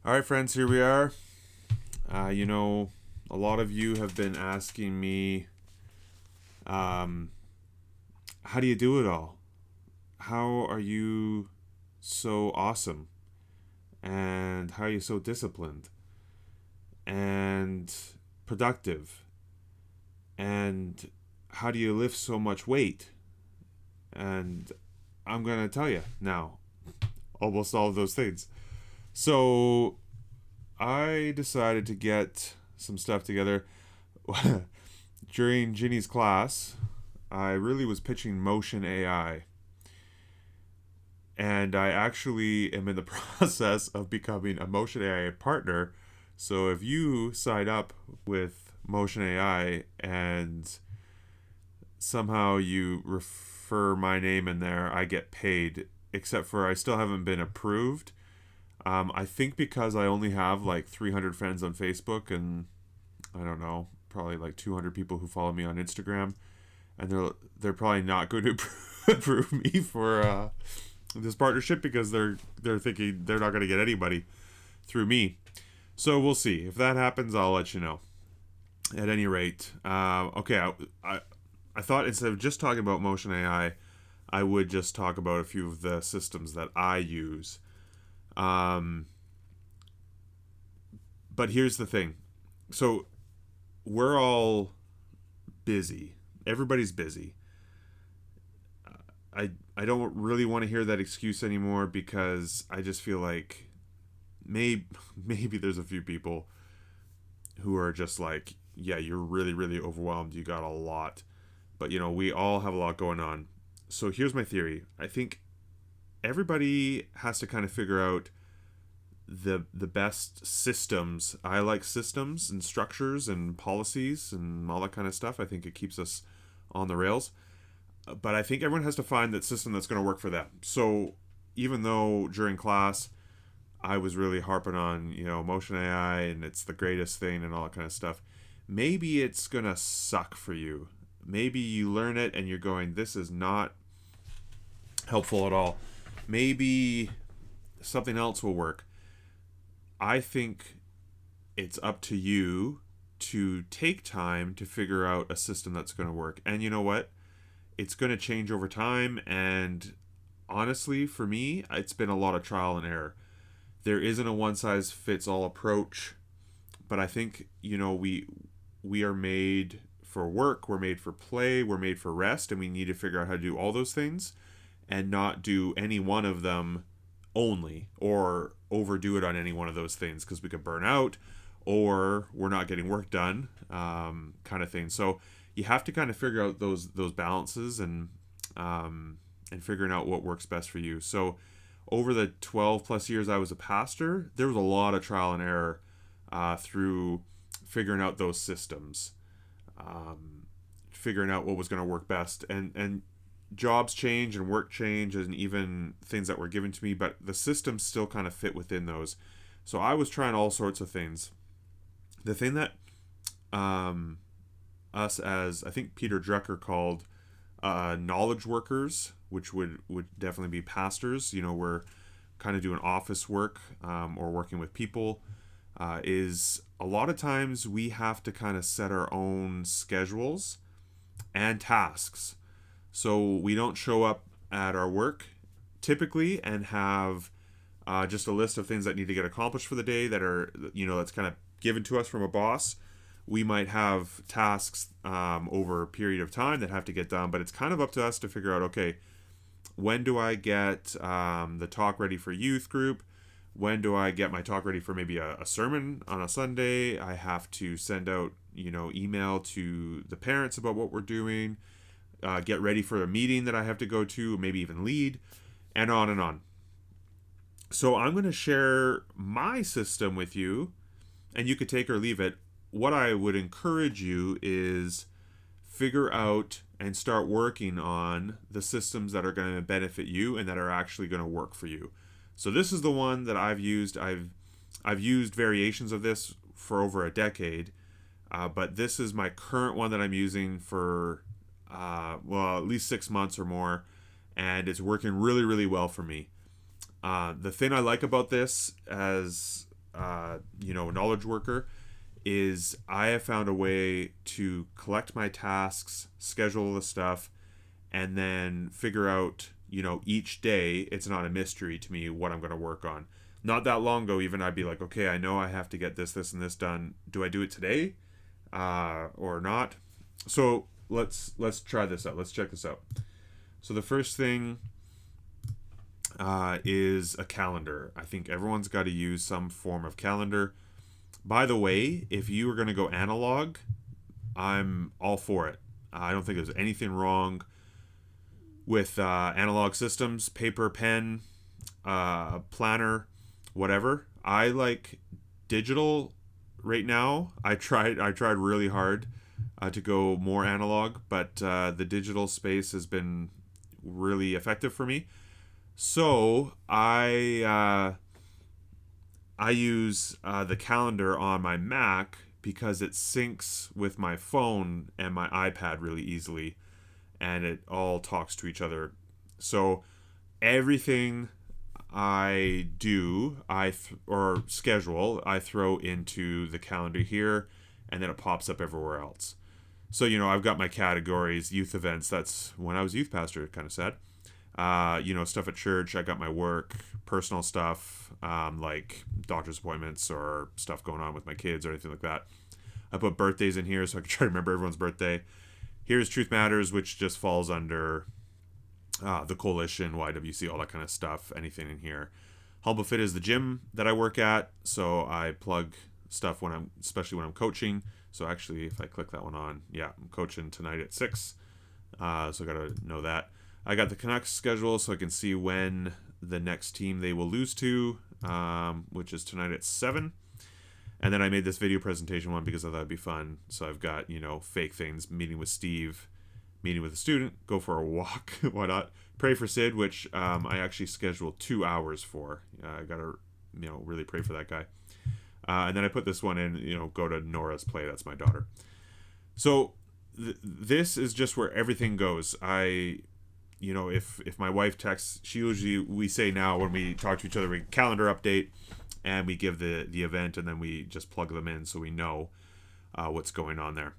All right, friends, here we are. A lot of you have been asking me, um, how do you do it all? How are you so awesome? And how are you so disciplined and productive? And how do you lift so much weight? And I'm going to tell you now almost all of those things. So I decided to get some stuff together. During Ginny's class, I really was pitching Motion AI, and I actually am in the process of becoming a Motion AI partner. So if you sign up with Motion AI and somehow you refer my name in there, I get paid, except for I still haven't been approved. I think because I only have like 300 friends on Facebook and I don't know, probably like 200 people who follow me on Instagram, and they're probably not going to approve me for this partnership because they're thinking they're not going to get anybody through me. So we'll see if that happens. I'll let you know. At any rate, okay. I thought instead of just talking about Motion I would just talk about a few of the systems that I use. Um, but here's the thing. So we're all busy. Everybody's busy. I don't really want to hear that excuse anymore because I just feel like maybe maybe there's a few people who are just like, yeah, you're really overwhelmed. You got a lot. But we all have a lot going on. So here's my theory. I think everybody has to kind of figure out the best systems. I like systems and structures and policies and all that kind of stuff. I think it keeps us on the rails. But I think everyone has to find that system that's going to work for them. So even though during class I was really harping on, Motion AI and it's the greatest thing and all that kind of stuff, maybe it's going to suck for you. Maybe you learn it and you're going, this is not helpful at all. Maybe something else will work. I think it's up to you to take time to figure out a system that's going to work. And you know what? It's going to change over time. And honestly, for me, it's been a lot of trial and error. There isn't a one size fits all approach, but I think we are made for work, we're made for play, we're made for rest, and we need to figure out how to do all those things and not do any one of them only or overdo it on any one of those things because we could burn out or we're not getting work done, kind of thing. So you have to kind of figure out those balances and figuring out what works best for you. So over the 12 plus years I was a pastor, there was a lot of trial and error through figuring out those systems, figuring out what was going to work best, and jobs change and work change and even things that were given to me, but the systems still kind of fit within those. So I was trying all sorts of things. The thing that us, as I think Peter Drucker called knowledge workers, which would definitely be pastors, we're kind of doing office work, or working with people, is a lot of times we have to kind of set our own schedules and tasks. So we don't show up at our work typically and have just a list of things that need to get accomplished for the day that are, that's kind of given to us from a boss. We might have tasks over a period of time that have to get done, but it's kind of up to us to figure out, okay, when do I get the talk ready for youth group? When do I get my talk ready for maybe a sermon on a Sunday? I have to send out, email to the parents about what we're doing, get ready for a meeting that I have to go to, maybe even lead, and on and on. So I'm going to share my system with you, and you could take or leave it. What I would encourage you is figure out and start working on the systems that are going to benefit you and that are actually going to work for you. So this is the one that I've used. I've used variations of this for over a decade, but this is my current one that I'm using for at least 6 months or more, and it's working really well for me. The thing I like about this, as knowledge worker, is I have found a way to collect my tasks, schedule the stuff, and then figure out, each day, it's not a mystery to me what I'm going to work on. Not that long ago, even, I'd be like, okay, I know I have to get this, and this done. Do I do it today, or not? So let's try this out. Let's check this out. So the first thing is a calendar. I think everyone's got to use some form of calendar. By the way, if you are going to go analog, I'm all for it. I don't think there's anything wrong with analog systems, paper, pen, planner, whatever. I like digital right now. I tried really hard to go more analog, but the digital space has been really effective for me. So I use the calendar on my Mac because it syncs with my phone and my iPad really easily, and it all talks to each other. So everything I do, or schedule, I throw into the calendar here, and then it pops up everywhere else. So, I've got my categories: youth events. That's when I was youth pastor, kind of sad. Stuff at church. I got my work, personal stuff, like doctor's appointments or stuff going on with my kids or anything like that. I put birthdays in here so I can try to remember everyone's birthday. Here's Truth Matters, which just falls under the coalition, YWC, all that kind of stuff. Anything in here. Humble Fit is the gym that I work at, so I plug stuff especially when I'm coaching. So actually, if I click that one on, I'm coaching tonight at 6. So I gotta know that. I got the Canucks schedule, so I can see when the next team they will lose to, which is tonight at 7. And then I made this video presentation one because I thought it'd be fun. So I've got, fake things, meeting with Steve, meeting with a student, go for a walk, why not? Pray for Sid, which I actually scheduled 2 hours for. I gotta, really pray for that guy. And then I put this one in, go to Nora's play. That's my daughter. So this is just where everything goes. If my wife texts, we say now when we talk to each other, we calendar update, and we give the event, and then we just plug them in so we know what's going on there.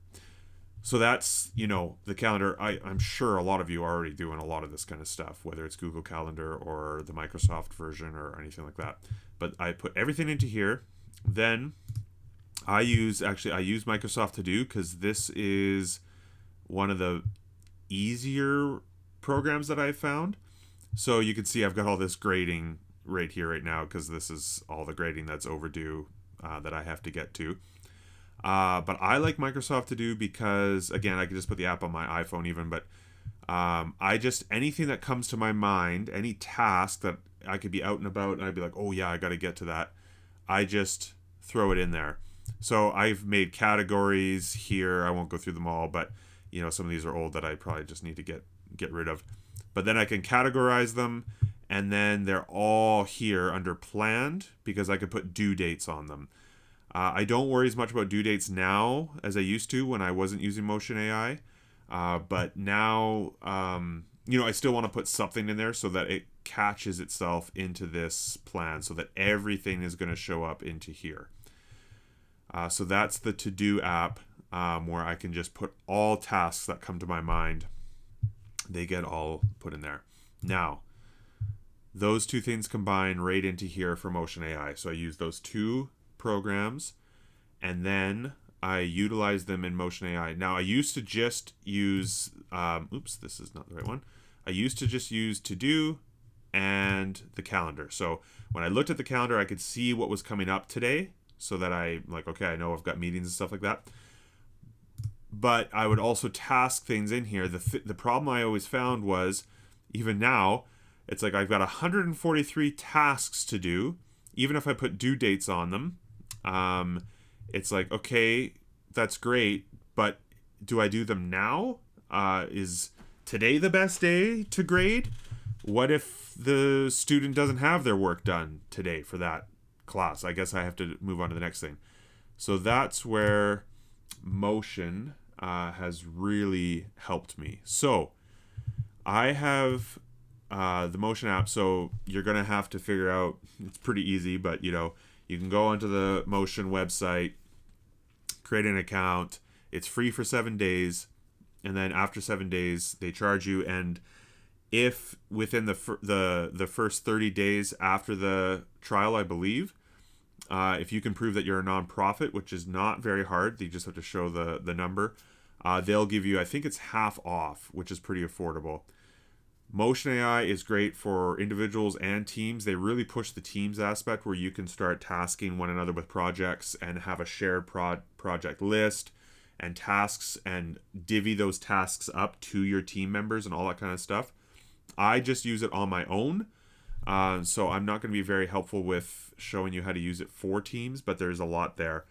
So that's, the calendar. I'm sure a lot of you are already doing a lot of this kind of stuff, whether it's Google Calendar or the Microsoft version or anything like that. But I put everything into here. Then I use Microsoft To Do because this is one of the easier programs that I've found. So you can see I've got all this grading right here right now because this is all the grading that's overdue that I have to get to. But I like Microsoft To Do because, again, I can just put the app on my iPhone even, but anything that comes to my mind, any task that I could be out and about and I'd be like, oh yeah, I got to get to that, I just throw it in there. So I've made categories here. I won't go through them all, but some of these are old that I probably just need to get rid of. But then I can categorize them, and then they're all here under planned because I could put due dates on them. I don't worry as much about due dates now as I used to when I wasn't using Motion AI. But now, I still want to put something in there so that it catches itself into this plan so that everything is going to show up into here. So that's the To Do app where I can just put all tasks that come to my mind. They get all put in there. Now, those two things combine right into here for Motion AI. So I use those two programs, and then I utilize them in Motion AI. Now, I used to just use, this is not the right one. I used to just use To Do and the calendar. So when I looked at the calendar, I could see what was coming up today so that I know I've got meetings and stuff like that. But I would also task things in here. The problem I always found was, even now, it's like I've got 143 tasks to do. Even if I put due dates on them, it's like, okay, that's great, but do I do them now? Is today the best day to grade? What if the student doesn't have their work done today for that class? I guess I have to move on to the next thing. So that's where Motion has really helped me. So I have the Motion app, so you're going to have to figure out, it's pretty easy, but You can go onto the Motion website, create an account. It's free for 7 days, and then after 7 days they charge you. And if within the first 30 days after the trial, I believe, if you can prove that you're a nonprofit, which is not very hard, you just have to show the number, they'll give you, I think it's half off, which is pretty affordable. Motion AI is great for individuals and teams. They really push the teams aspect where you can start tasking one another with projects and have a shared project list and tasks and divvy those tasks up to your team members and all that kind of stuff. I just use it on my own. So I'm not going to be very helpful with showing you how to use it for teams, but there's a lot there.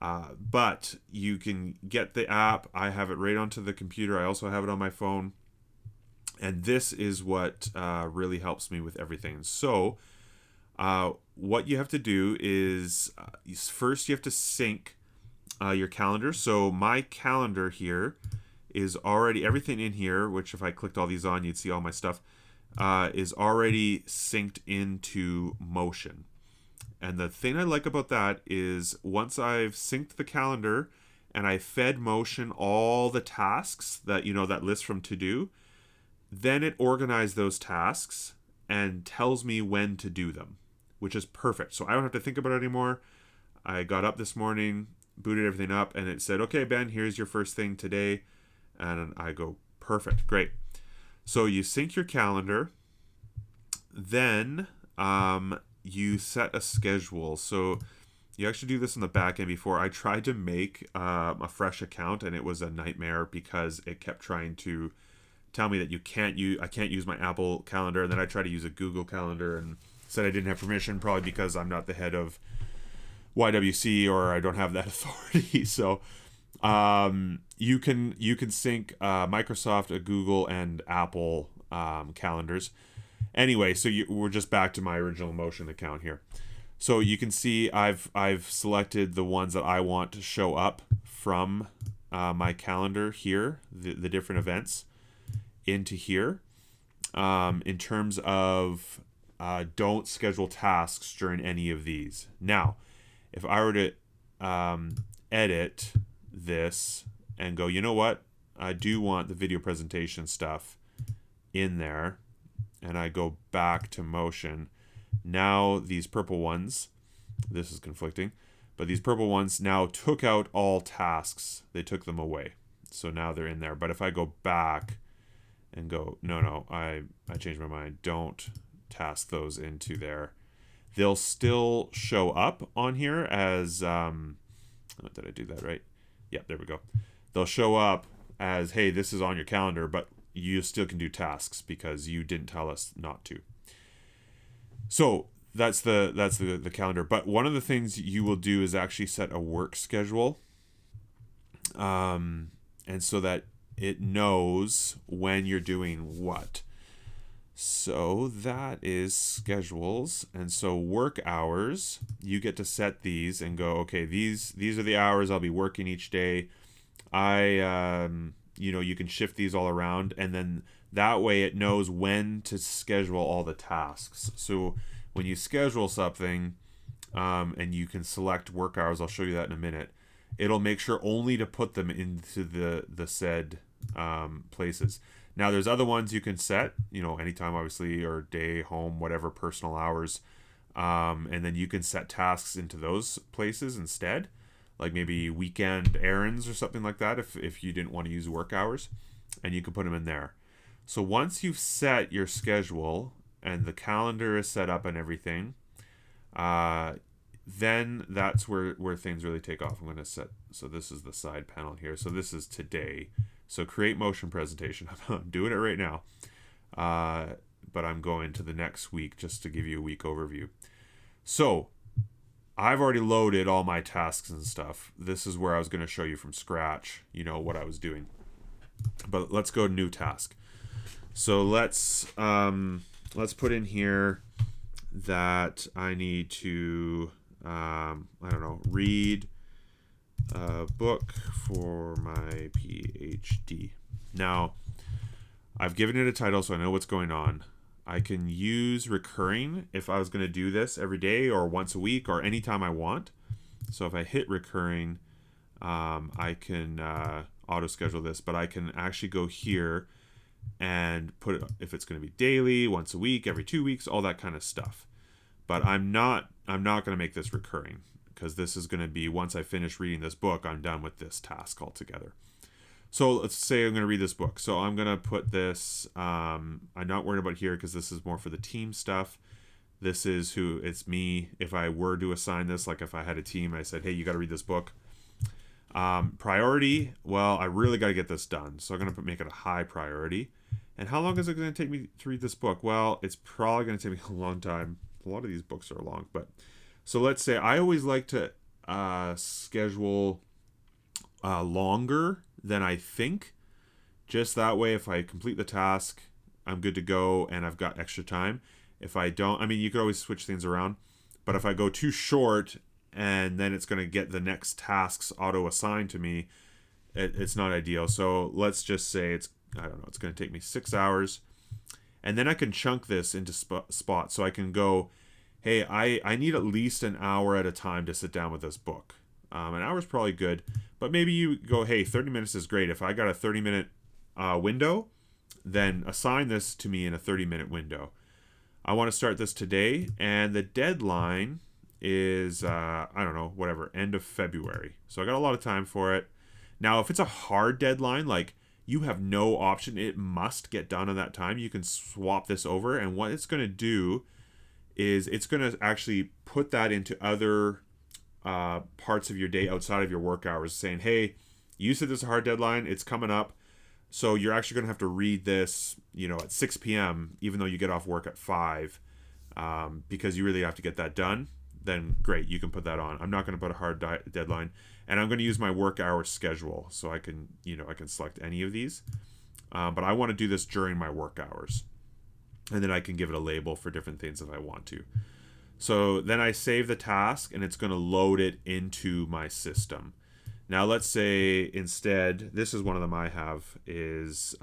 But you can get the app. I have it right onto the computer. I also have it on my phone. And this is what really helps me with everything. So what you have to do is first you have to sync your calendar. So my calendar here is already, everything in here, which if I clicked all these on, you'd see all my stuff, is already synced into Motion. And the thing I like about that is once I've synced the calendar and I fed Motion all the tasks that, that list from to do, then it organizes those tasks and tells me when to do them, which is perfect. So I don't have to think about it anymore. I got up this morning, booted everything up, and it said, okay, Ben, here's your first thing today. And I go, perfect, great. So you sync your calendar, then you set a schedule. So you actually do this in the back end. Before I tried to make a fresh account, and it was a nightmare because it kept trying to tell me that I can't use my Apple Calendar, and then I tried to use a Google Calendar and said I didn't have permission, probably because I'm not the head of YWC or I don't have that authority. So you can sync Microsoft, a Google, and Apple calendars. Anyway, so we're just back to my original Motion account here. So you can see I've selected the ones that I want to show up from my calendar here, the different events into here. In terms of don't schedule tasks during any of these. Now, if I were to edit this and go, you know what, I do want the video presentation stuff in there, and I go back to Motion, now these purple ones, this is conflicting, but these purple ones now took out all tasks. They took them away, so now they're in there. But if I go back and go, no, I changed my mind, don't task those into there, they'll still show up on here as did I do that right? Yeah, there we go. They'll show up as, hey, this is on your calendar, but you still can do tasks because you didn't tell us not to. So that's the calendar. But one of the things you will do is actually set a work schedule, and so that it knows when you're doing what. So that is schedules. And so work hours, you get to set these and go, okay, these are the hours I'll be working each day. You can shift these all around, and then that way it knows when to schedule all the tasks. So when you schedule something, and you can select work hours, I'll show you that in a minute, it'll make sure only to put them into the said places. Now there's other ones you can set, anytime obviously, or day, home, whatever, personal hours, and then you can set tasks into those places instead, like maybe weekend errands or something like that, if you didn't want to use work hours, and you can put them in there. So once you've set your schedule and the calendar is set up and everything, then that's where things really take off. I'm going to set, so this is the side panel here. So this is today. So create Motion presentation. I'm doing it right now. But I'm going to the next week just to give you a week overview. So I've already loaded all my tasks and stuff. This is where I was going to show you from scratch, what I was doing. But let's go new task. So let's put in here that I need to, read a book for my PhD. Now, I've given it a title, so I know what's going on. I can use recurring if I was going to do this every day or once a week or anytime I want. So if I hit recurring, I can auto schedule this, but I can actually go here and put it if it's going to be daily, once a week, every 2 weeks, all that kind of stuff. But I'm not going to make this recurring, because this is going to be, once I finish reading this book, I'm done with this task altogether. So let's say I'm going to read this book. So I'm going to put this, I'm not worried about here because this is more for the team stuff. This is it's me. If I were to assign this, like if I had a team, I said, hey, you got to read this book. Priority, well, I really got to get this done. So I'm going to make it a high priority. And how long is it going to take me to read this book? Well, it's probably going to take me a long time. A lot of these books are long, but so let's say I always like to schedule longer than I think. Just that way, if I complete the task, I'm good to go and I've got extra time. If I don't, I mean, you could always switch things around, but if I go too short and then it's going to get the next tasks auto assigned to me, it's not ideal. So let's just say it's going to take me 6 hours, and then I can chunk this into spots. So I can go, hey, I need at least an hour at a time to sit down with this book. An hour is probably good, but maybe you go, hey, 30 minutes is great. If I got a 30-minute window, then assign this to me in a 30-minute window. I want to start this today, and the deadline is, end of February. So I got a lot of time for it. Now, if it's a hard deadline, like you have no option, it must get done in that time, you can swap this over, and what it's going to do is it's going to actually put that into other parts of your day outside of your work hours, saying, hey, you said this is a hard deadline, it's coming up, so you're actually going to have to read this, at 6 p.m., even though you get off work at 5, because you really have to get that done. Then great, you can put that on. I'm not going to put a hard deadline, and I'm going to use my work hour schedule, so I can select any of these, but I want to do this during my work hours, and then I can give it a label for different things if I want to. So then I save the task, and it's going to load it into my system. Now let's say instead, this is one of them I have, is,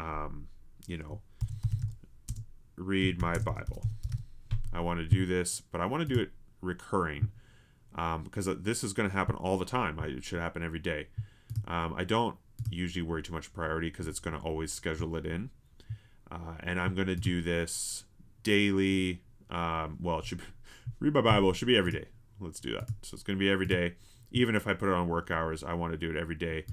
read my Bible. I want to do this, but I want to do it recurring, because this is going to happen all the time. It should happen every day. I don't usually worry too much priority because it's going to always schedule it in. And I'm going to do this daily. It should be, read my Bible. It should be every day. Let's do that. So it's going to be every day. Even if I put it on work hours, I want to do it every day.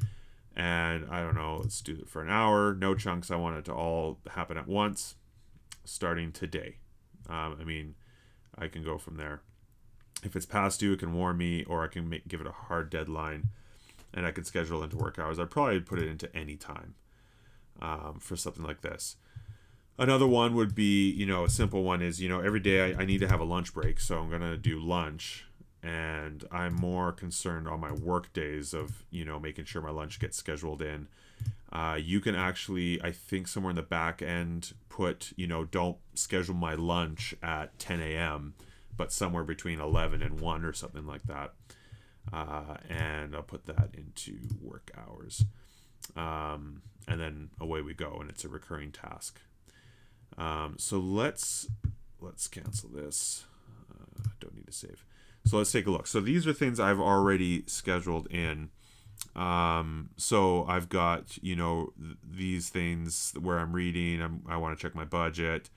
And I don't know, let's do it for an hour. No chunks. I want it to all happen at once, starting today. I can go from there. If it's past due, it can warn me, or I can give it a hard deadline, and I can schedule into work hours. I'd probably put it into any time for something like this. Another one would be, a simple one is, every day I need to have a lunch break, so I'm going to do lunch, and I'm more concerned on my work days of, making sure my lunch gets scheduled in. You can actually, I think somewhere in the back end, put, don't schedule my lunch at 10 a.m., but somewhere between 11 and 1 or something like that. And I'll put that into work hours. And then away we go, and it's a recurring task. So let's cancel this. Don't need to save. So let's take a look. So these are things I've already scheduled in. So I've got, these things where I'm reading. I want to check my budget.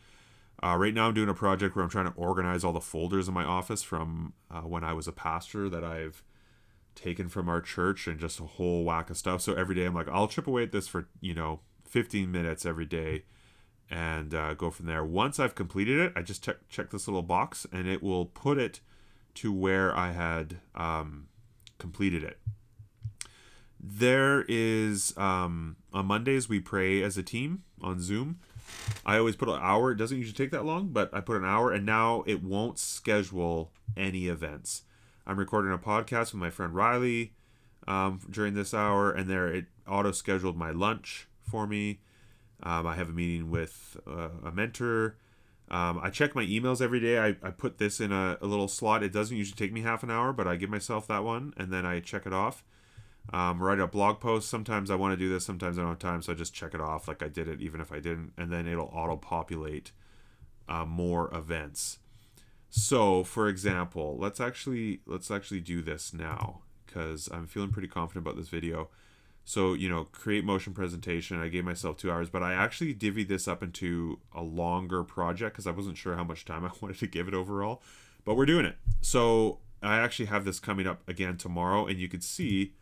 Right now I'm doing a project where I'm trying to organize all the folders in my office from when I was a pastor that I've taken from our church, and just a whole whack of stuff. So every day I'm like, I'll chip away at this for, 15 minutes every day, and go from there. Once I've completed it, I just check this little box, and it will put it to where I had completed it. There is, on Mondays, we pray as a team on Zoom. I always put an hour. It doesn't usually take that long, but I put an hour, and now it won't schedule any events. I'm recording a podcast with my friend Riley during this hour, and there it auto-scheduled my lunch for me. I have a meeting with a mentor. I check my emails every day. I put this in a little slot. It doesn't usually take me half an hour, but I give myself that one, and then I check it off. Write a blog post. Sometimes I want to do this, sometimes I don't have time, so I just check it off like I did it even if I didn't, and then it'll auto-populate more events. So, for example, let's actually do this now because I'm feeling pretty confident about this video. So, create motion presentation. I gave myself 2 hours, but I actually divvied this up into a longer project because I wasn't sure how much time I wanted to give it overall. But we're doing it. So I actually have this coming up again tomorrow, and you could see,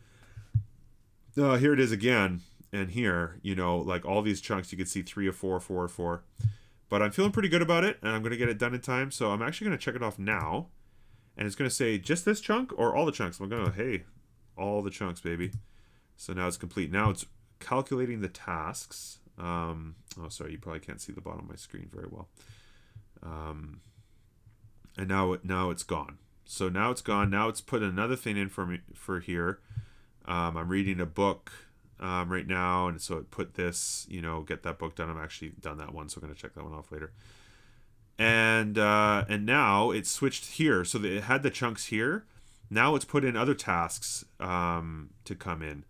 here it is again. And here, like all these chunks, you could see 3 of 4, 4 of 4. But I'm feeling pretty good about it, and I'm going to get it done in time. So I'm actually going to check it off now. And it's going to say just this chunk or all the chunks. I'm going to, hey, all the chunks, baby. So now it's complete. Now it's calculating the tasks. Sorry, you probably can't see the bottom of my screen very well. And now it's gone. So now it's gone. Now it's put another thing in for here. I'm reading a book right now, and so it put this, get that book done. I'm actually done that one, so I'm going to check that one off later. And now it's switched here. So it had the chunks here. Now it's put in other tasks to come in.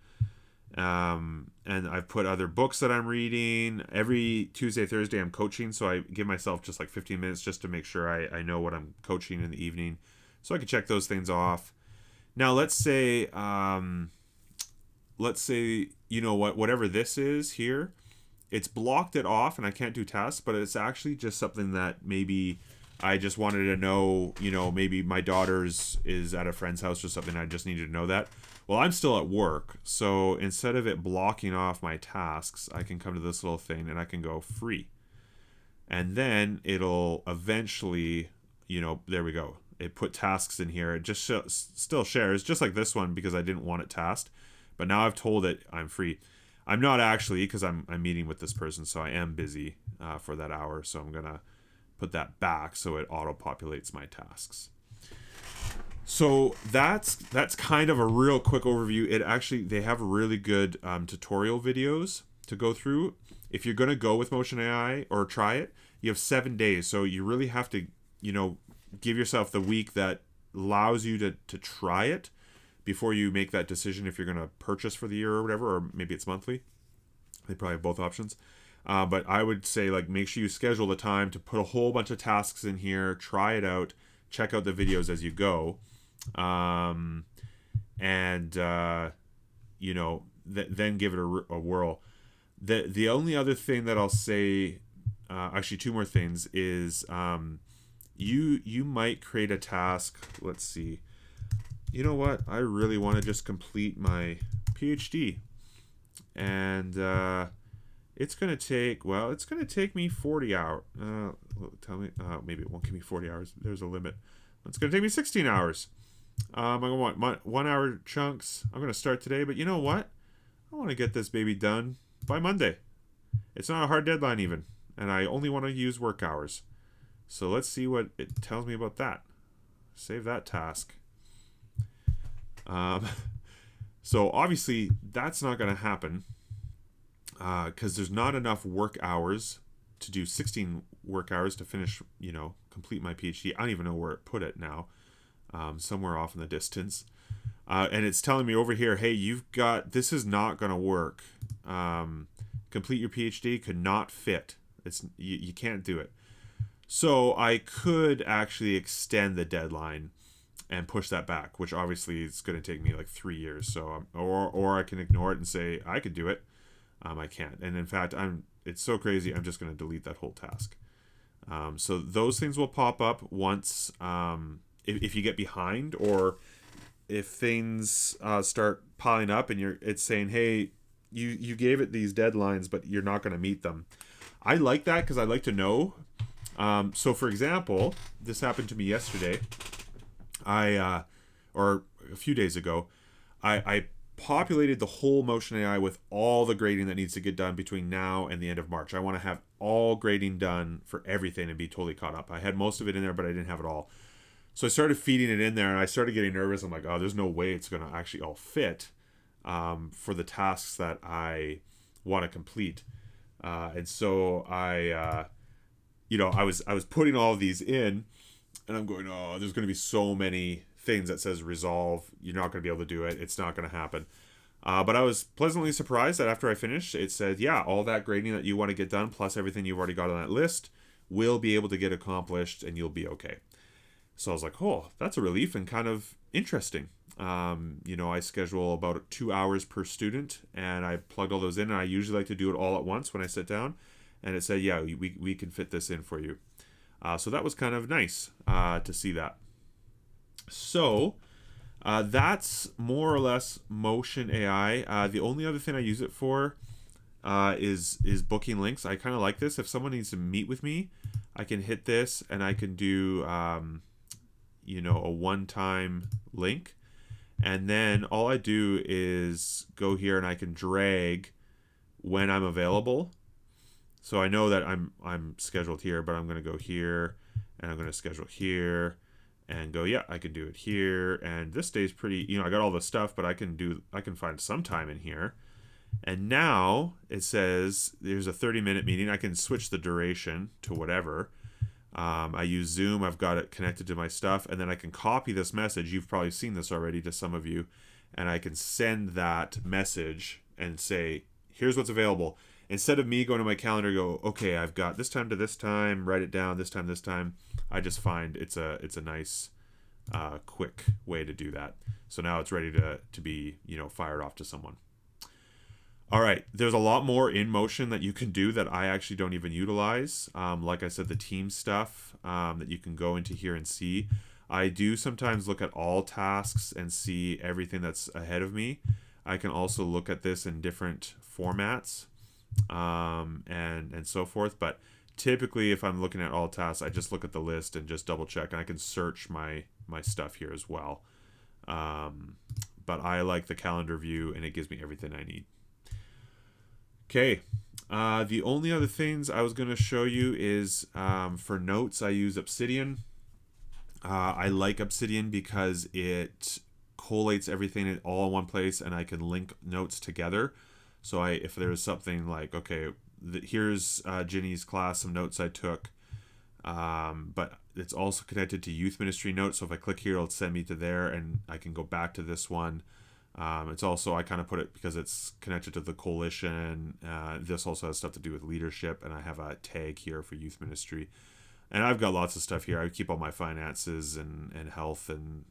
And I've put other books that I'm reading. Every Tuesday, Thursday, I'm coaching. So I give myself just like 15 minutes just to make sure I know what I'm coaching in the evening. So I can check those things off. Now, let's say, whatever this is here, it's blocked it off and I can't do tasks, but it's actually just something that maybe I just wanted to know, maybe my daughter's is at a friend's house or something. I just needed to know that. Well, I'm still at work, so instead of it blocking off my tasks, I can come to this little thing and I can go free. And then it'll eventually, there we go. It put tasks in here. It just still shares, just like this one, because I didn't want it tasked. But now I've told it I'm free. I'm not actually, because I'm meeting with this person, so I am busy for that hour. So I'm going to put that back so it auto-populates my tasks. So that's kind of a real quick overview. They have really good tutorial videos to go through. If you're going to go with Motion AI or try it, you have 7 days. So you really have to, give yourself the week that allows you to try it before you make that decision if you're going to purchase for the year or whatever, or maybe it's monthly. They probably have both options. But I would say, make sure you schedule the time to put a whole bunch of tasks in here, try it out, check out the videos as you go. Then give it a whirl. The only other thing that I'll say, actually 2 more things, is you might create a task. Let's see. You know what? I really want to just complete my PhD, and it's gonna take me 40 hours. Tell me, maybe it won't give me 40 hours. There's a limit. It's gonna take me 16 hours. I'm gonna want 1 hour chunks. I'm gonna start today, but you know what? I want to get this baby done by Monday. It's not a hard deadline even, and I only want to use work hours. So let's see what it tells me about that. Save that task. So obviously that's not going to happen because there's not enough work hours to do 16 work hours to finish, complete my PhD. I don't even know where it put it now. Somewhere off in the distance. And it's telling me over here, hey, this is not going to work. Complete your PhD could not fit. You can't do it. So I could actually extend the deadline and push that back, which obviously is going to take me 3 years. So, or I can ignore it and say I could do it. I can't. And in fact, it's so crazy. I'm just going to delete that whole task. So those things will pop up once, if you get behind, or if things start piling up and it's saying, hey, you gave it these deadlines, but you're not going to meet them. I like that because I like to know. So for example, this happened to me yesterday. Or a few days ago, I populated the whole Motion AI with all the grading that needs to get done between now and the end of March. I want to have all grading done for everything and be totally caught up. I had most of it in there, but I didn't have it all. So I started feeding it in there, and I started getting nervous. I'm like, oh, there's no way it's going to actually all fit for the tasks that I want to complete. And so I was putting all of these in, and I'm going, oh, there's going to be so many things that says resolve. You're not going to be able to do it. It's not going to happen. But I was pleasantly surprised that after I finished, it said, yeah, all that grading that you want to get done, plus everything you've already got on that list, will be able to get accomplished and you'll be okay. So I was like, oh, that's a relief and kind of interesting. I schedule about 2 hours per student, and I plugged all those in, and I usually like to do it all at once when I sit down, and it said, yeah, we can fit this in for you. So that was kind of nice to see that. So that's more or less Motion AI. The only other thing I use it for is booking links. I kind of like this. If someone needs to meet with me, I can hit this and I can do a one-time link, and then all I do is go here and I can drag when I'm available. So I know that I'm scheduled here, but I'm going to go here and I'm going to schedule here and go, yeah, I can do it here. And this day's pretty, I got all the stuff, but I can find some time in here. And now it says there's a 30-minute meeting. I can switch the duration to whatever. I use Zoom. I've got it connected to my stuff, and then I can copy this message. You've probably seen this already to some of you, and I can send that message and say, here's what's available. Instead of me going to my calendar, go, okay, I've got this time to this time, write it down, this time. I just find it's a nice, quick way to do that. So now it's ready to be, fired off to someone. All right, there's a lot more in Motion that you can do that I actually don't even utilize. Like I said, the team stuff that you can go into here and see. I do sometimes look at all tasks and see everything that's ahead of me. I can also look at this in different formats and so forth. But typically, if I'm looking at all tasks, I just look at the list and just double check. And I can search my stuff here as well. But I like the calendar view, and it gives me everything I need. Okay, the only other things I was going to show you is for notes, I use Obsidian. I like Obsidian because it collates everything all in one place, and I can link notes together. So if there's something like, okay, here's Ginny's class, some notes I took, but it's also connected to youth ministry notes. So if I click here, it'll send me to there, and I can go back to this one. It's also, I kind of put it because it's connected to the coalition. This also has stuff to do with leadership, and I have a tag here for youth ministry. And I've got lots of stuff here. I keep all my finances and health and,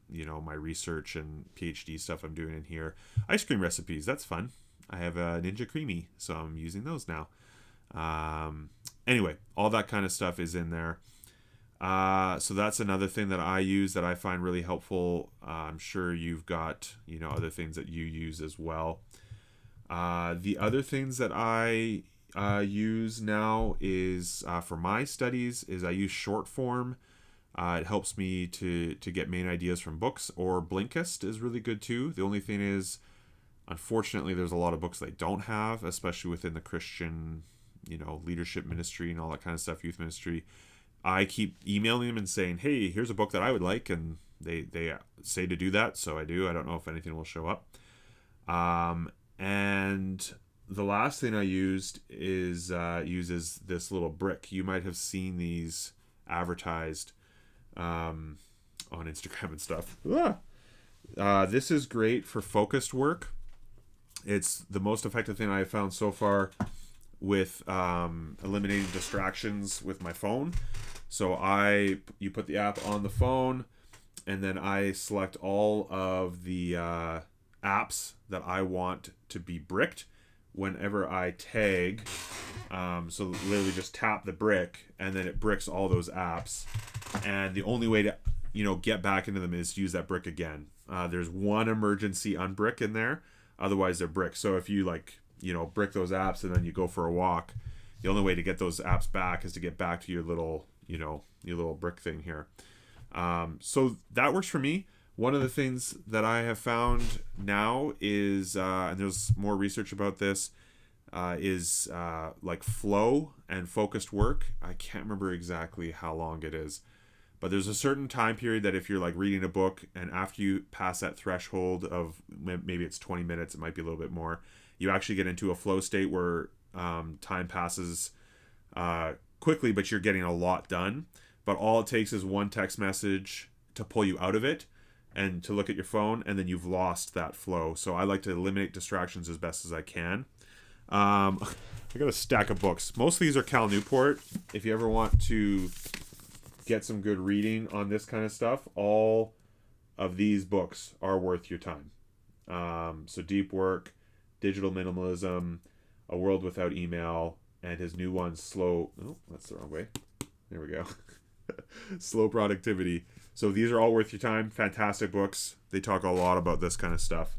my research and PhD stuff I'm doing in here. Ice cream recipes, that's fun. I have a Ninja Creamy, so I'm using those now. Anyway, all that kind of stuff is in there. So that's another thing that I use that I find really helpful. I'm sure you've got, other things that you use as well. The other things that I use now is for my studies is I use short form. It helps me to get main ideas from books, or Blinkist is really good too. The only thing is, unfortunately, there's a lot of books they don't have, especially within the Christian, leadership ministry and all that kind of stuff, youth ministry. I keep emailing them and saying, hey, here's a book that I would like, and they say to do that, so I do. I don't know if anything will show up. And the last thing I used is uses this little brick. You might have seen these advertised on Instagram and stuff. This is great for focused work. It's the most effective thing I have found so far with eliminating distractions with my phone. So you put the app on the phone, and then I select all of the apps that I want to be bricked whenever I tag. So literally just tap the brick, and then it bricks all those apps. And the only way to get back into them is to use that brick again. There's one emergency unbrick in there, otherwise they're bricked. So if you brick those apps and then you go for a walk, the only way to get those apps back is to get back to your little brick thing here. So that works for me. One of the things that I have found now is, and there's more research about this, is like flow and focused work. I can't remember exactly how long it is, but there's a certain time period that if you're like reading a book, and after you pass that threshold of maybe it's 20 minutes, it might be a little bit more, you actually get into a flow state where time passes quickly, but you're getting a lot done. But all it takes is one text message to pull you out of it and to look at your phone, and then you've lost that flow. So I like to eliminate distractions as best as I can. I got a stack of books. Most of these are Cal Newport. If you ever want to get some good reading on this kind of stuff, all of these books are worth your time. So Deep Work, Digital Minimalism, A World Without Email, and his new one, Slow... Oh, that's the wrong way. There we go. Slow Productivity. So these are all worth your time. Fantastic books. They talk a lot about this kind of stuff.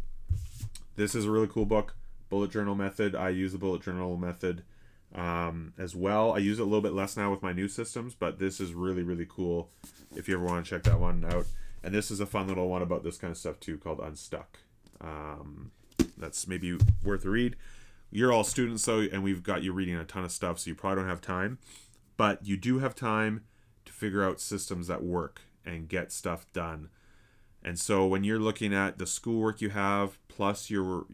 This is a really cool book. Bullet Journal Method. I use the Bullet Journal Method as well. I use it a little bit less now with my new systems, but this is really, really cool if you ever want to check that one out. And this is a fun little one about this kind of stuff too, called Unstuck. That's maybe worth a read. You're all students though, and we've got you reading a ton of stuff, so you probably don't have time. But you do have time to figure out systems that work and get stuff done. And so when you're looking at the schoolwork you have, plus your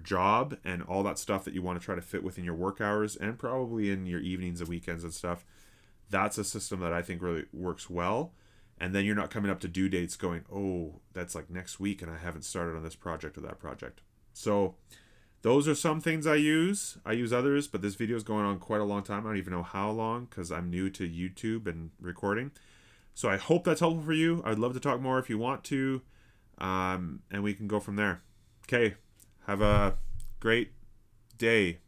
job and all that stuff that you want to try to fit within your work hours and probably in your evenings and weekends and stuff, that's a system that I think really works well. And then you're not coming up to due dates going, oh, that's like next week and I haven't started on this project or that project. So those are some things I use. I use others, but this video is going on quite a long time. I don't even know how long because I'm new to YouTube and recording. So I hope that's helpful for you. I'd love to talk more if you want to, and we can go from there. Okay, have a great day.